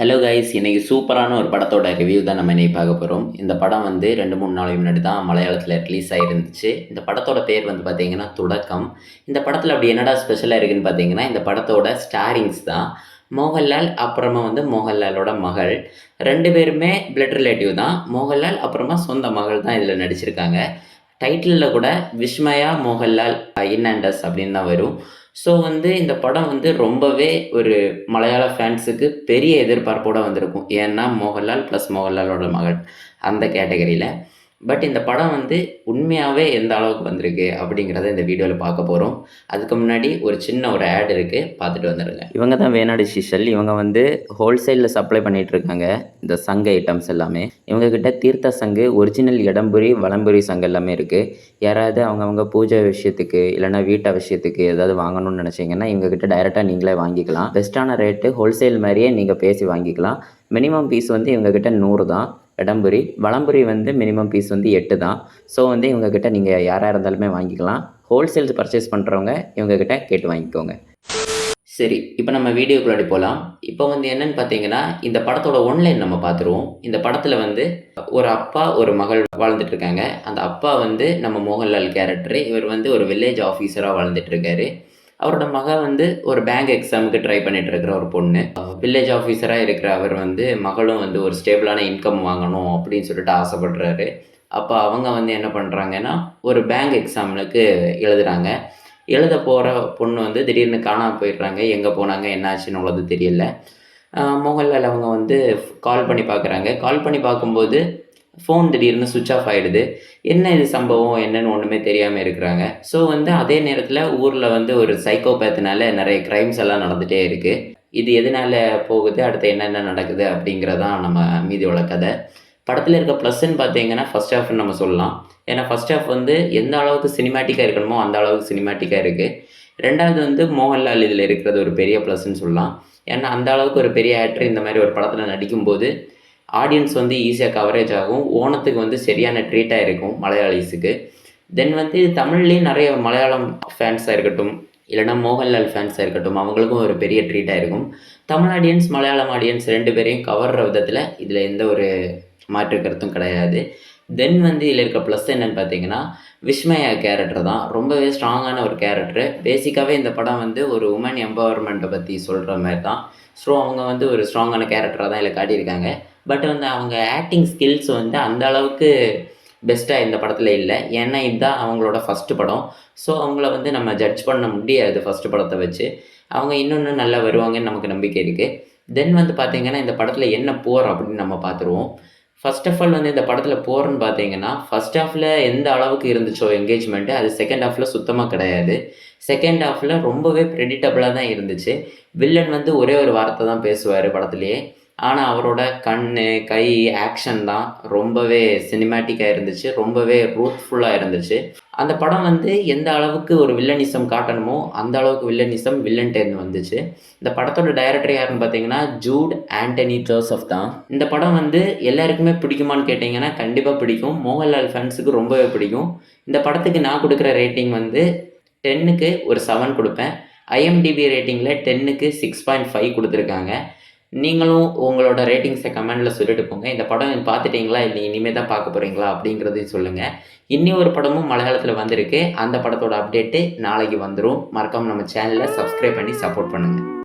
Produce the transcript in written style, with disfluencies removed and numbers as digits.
Hello guys, இன்னைக்கு சூப்பரான ஒரு படத்தோட ரிவ்யூ தான் நம்ம இன்னைக்கு பார்க்க போகிறோம். இந்த படம் வந்து 2-3 நாளைக்கு முன்னாடி தான் மலையாளத்தில் ரிலீஸ் ஆகிருந்துச்சு. இந்த படத்தோட பேர் வந்து பார்த்தீங்கன்னா தொடக்கம். இந்த படத்தில் அப்படி என்னடா ஸ்பெஷலாக இருக்குன்னு பார்த்தீங்கன்னா, இந்த படத்தோட ஸ்டாரிங்ஸ் தான். மோகன்லால் அப்புறமா வந்து மோகன்லாலோட மகள் 2 பேருமே பிளட் ரிலேட்டிவ் தான். மோகன்லால் அப்புறமா சொந்த மகள் தான் இதில் நடிச்சிருக்காங்க. டைட்டிலில் கூட Vismaya Mohanlal in and as அப்படின்னு தான் வரும். ஸோ வந்து இந்த படம் வந்து ரொம்பவே ஒரு மலையாள ஃபேன்ஸுக்கு பெரிய எதிர்பார்ப்போடு வந்திருக்கும். ஏன்னா மோகன்லால் ப்ளஸ் மோகன்லாலோட மகள் அந்த கேட்டகரியில். பட் இந்த படம் வந்து உண்மையாகவே எந்த அளவுக்கு வந்திருக்கு அப்படிங்கிறத இந்த வீடியோவில் பார்க்க போகிறோம். அதுக்கு முன்னாடி ஒரு சின்ன ஒரு ஆட் இருக்குது, பார்த்துட்டு வந்துடுங்க. இவங்க தான் வேணாடு சிஷல். இவங்க வந்து ஹோல்சேலில் சப்ளை பண்ணிகிட்ருக்காங்க இந்த சங்க ஐட்டம்ஸ் எல்லாமே. இவங்கக்கிட்ட தீர்த்த சங்கு, ஒரிஜினல் இடம்புரி வலம்புரி சங்கு எல்லாமே இருக்குது. யாராவது அவங்கவுங்க பூஜை விஷயத்துக்கு இல்லைனா வீட்டை விஷயத்துக்கு ஏதாவது வாங்கணும்னு நினச்சிங்கன்னா இவங்கக்கிட்ட டைரெக்டாக நீங்களே வாங்கிக்கலாம். பெஸ்ட்டான ரேட்டு ஹோல்சேல் மாதிரியே நீங்கள் பேசி வாங்கிக்கலாம். மினிமம் பீஸ் வந்து இவங்கக்கிட்ட 100 தான். இடம்புரி வலம்புரி வந்து மினிமம் பீஸ் வந்து 8 தான். ஸோ வந்து இவங்கக்கிட்ட நீங்கள் யாராக இருந்தாலுமே வாங்கிக்கலாம். ஹோல்சேல்ஸ் பர்ச்சேஸ் பண்ணுறவங்க இவங்கக்கிட்ட கேட்டு வாங்கிக்கோங்க. சரி, இப்போ நம்ம வீடியோக்குள்ளாடி போகலாம். இப்போ வந்து என்னென்னு பார்த்தீங்கன்னா, இந்த படத்தோட ஒன்லைன் நம்ம பார்த்துருவோம். இந்த படத்தில் வந்து ஒரு அப்பா ஒரு மகள் வாழ்ந்துட்டுருக்காங்க. அந்த அப்பா வந்து நம்ம மோகன்லால் கேரக்டரு. இவர் வந்து ஒரு வில்லேஜ் ஆஃபீஸராக வாழ்ந்துட்டுருக்காரு. அவரோட மகள் வந்து ஒரு பேங்க் எக்ஸாமுக்கு ட்ரை பண்ணிட்டு இருக்கிற ஒரு பொண்ணு. வில்லேஜ் ஆஃபீஸராக இருக்கிற அவர் வந்து மகளும் வந்து ஒரு ஸ்டேபிளான இன்கம் வாங்கணும் அப்படின்னு சொல்லிட்டு ஆசைப்படுறாரு. அப்போ அவங்க வந்து என்ன பண்ணுறாங்கன்னா, ஒரு பேங்க் எக்ஸாமுக்கு எழுதுகிறாங்க. எழுத போகிற பொண்ணு வந்து திடீர்னு காணாமல் போயிடுறாங்க. எங்கே போனாங்க, என்ன ஆச்சுன்னு உள்ளது தெரியல. மோகன்லால் அவங்க வந்து கால் பண்ணி பார்க்குறாங்க. கால் பண்ணி பார்க்கும்போது ஃபோன் திடீர்னு சுவிட்ச் ஆஃப் ஆகிடுது. என்ன இது சம்பவம் என்னன்னு ஒன்றுமே தெரியாமல் இருக்கிறாங்க. ஸோ வந்து அதே நேரத்தில் ஊரில் வந்து ஒரு சைக்கோபேத்துனால நிறைய க்ரைம்ஸ் எல்லாம் நடந்துகிட்டே இருக்குது. இது எதனால போகுது, அடுத்து என்னென்ன நடக்குது அப்படிங்கிறதான் நம்ம மீதியோட கதை. படத்தில் இருக்க ப்ளஸ்ன்னு பார்த்தீங்கன்னா ஃபஸ்ட் ஹாஃப்னு நம்ம சொல்லலாம். ஏன்னா ஃபஸ்ட் ஹாஃப் வந்து எந்த அளவுக்கு சினிமேட்டிக்காக இருக்கணுமோ அந்த அளவுக்கு சினிமேட்டிக்காக இருக்குது. ரெண்டாவது வந்து மோகன்லால் இதில் இருக்கிறது ஒரு பெரிய ப்ளஸ்ன்னு சொல்லலாம். ஏன்னா அந்த அளவுக்கு ஒரு பெரிய ஆக்டர் இந்த மாதிரி ஒரு படத்தில் நடிக்கும்போது ஆடியன்ஸ் வந்து ஈஸியாக கவரேஜ் ஆகும். ஓணத்துக்கு வந்து சரியான ட்ரீட்டாக இருக்கும் மலையாளிஸுக்கு. தென் வந்து தமிழ்லேயும் நிறைய மலையாளம் ஃபேன்ஸாக இருக்கட்டும், இல்லைனா மோகன்லால் ஃபேன்ஸாக இருக்கட்டும், அவங்களுக்கும் ஒரு பெரிய ட்ரீட்டாக இருக்கும். தமிழ் ஆடியன்ஸ் மலையாளம் ஆடியன்ஸ் 2 பேரையும் கவர்ற விதத்தில் இதில் எந்த ஒரு மாற்று கருத்தும் கிடையாது. தென் வந்து இதில் இருக்க ப்ளஸ் என்னென்னு பார்த்தீங்கன்னா, விஸ்மயா கேரக்டர் தான் ரொம்பவே ஸ்ட்ராங்கான ஒரு கேரக்டரு. பேசிக்காகவே இந்த படம் வந்து ஒரு உமன் எம்பவர்மெண்ட்டை பற்றி சொல்கிற மாதிரி தான். ஸோ அவங்க வந்து ஒரு ஸ்ட்ராங்கான கேரக்டராக தான் இதில் காட்டியிருக்காங்க. பட் வந்து அவங்க ஆக்டிங் ஸ்கில்ஸ் வந்து அந்த அளவுக்கு பெஸ்ட்டாக இந்த படத்தில் இல்லை. ஏன்னா இதுதான் அவங்களோட ஃபஸ்ட்டு படம். ஸோ அவங்கள வந்து நம்ம ஜட்ஜ் பண்ண முடியாது ஃபஸ்ட்டு படத்தை வச்சு. அவங்க இன்னொன்று நல்லா வருவாங்கன்னு நமக்கு நம்பிக்கை இருக்குது. தென் வந்து பார்த்திங்கன்னா, இந்த படத்தில் என்ன போர் அப்படின்னு நம்ம பார்த்துருவோம். ஃபர்ஸ்ட் ஆஃப் ஆல் வந்து இந்த படத்தில் போர்ன்னு பார்த்தீங்கன்னா, ஃபர்ஸ்ட் ஹாஃபில் எந்த அளவுக்கு இருந்துச்சோ என்கேஜ்மெண்ட்டு, அது செகண்ட் ஹாஃபில் சுத்தமாக கிடையாது. செகண்ட் ஹாஃபில் ரொம்பவே ப்ரெடிக்டபுளாக தான் இருந்துச்சு. வில்லன் வந்து ஒரே ஒரு வார்த்தை தான் பேசுவார் படத்துலேயே. ஆனால் அவரோட கண், கை, ஆக்ஷன் தான் ரொம்பவே சினிமேட்டிக்காக இருந்துச்சு. ரொம்பவே ரூத்ஃபுல்லாக இருந்துச்சு. அந்த படம் வந்து எந்த அளவுக்கு ஒரு வில்லனிசம் காட்டணுமோ அந்த அளவுக்கு வில்லனிசம் வில்லன்டேருந்து வந்துச்சு. இந்த படத்தோட டைரக்டர் யாருன்னு பார்த்தீங்கன்னா ஜூட் ஆண்டனி ஜோசப் தான். இந்த படம் வந்து எல்லாருக்குமே பிடிக்குமான்னு கேட்டிங்கன்னா கண்டிப்பாக பிடிக்கும். மோகன்லால் ஃபேன்ஸுக்கு ரொம்பவே பிடிக்கும். இந்த படத்துக்கு நான் கொடுக்குற ரேட்டிங் வந்து 10க்கு ஒரு 7 கொடுப்பேன். ஐஎம்டிபி ரேட்டிங்கில் 10க்கு 6.5 கொடுத்துருக்காங்க. நீங்களும் உங்களோட ரேட்டிங்ஸை கமெண்டில் சொல்லிட்டு போங்க. இந்த படம் பார்த்துட்டிங்களா, இல்லை இனிமேல் தான் பார்க்க போகிறீங்களா அப்படிங்கிறதையும் சொல்லுங்கள். இன்னி ஒரு படமும் மலையாளத்தில் வந்திருக்கு. அந்த படத்தோட அப்டேட்டு நாளைக்கு வந்துடும். மறக்காமல் நம்ம சேனலை சப்ஸ்கிரைப் பண்ணி சப்போர்ட் பண்ணுங்கள்.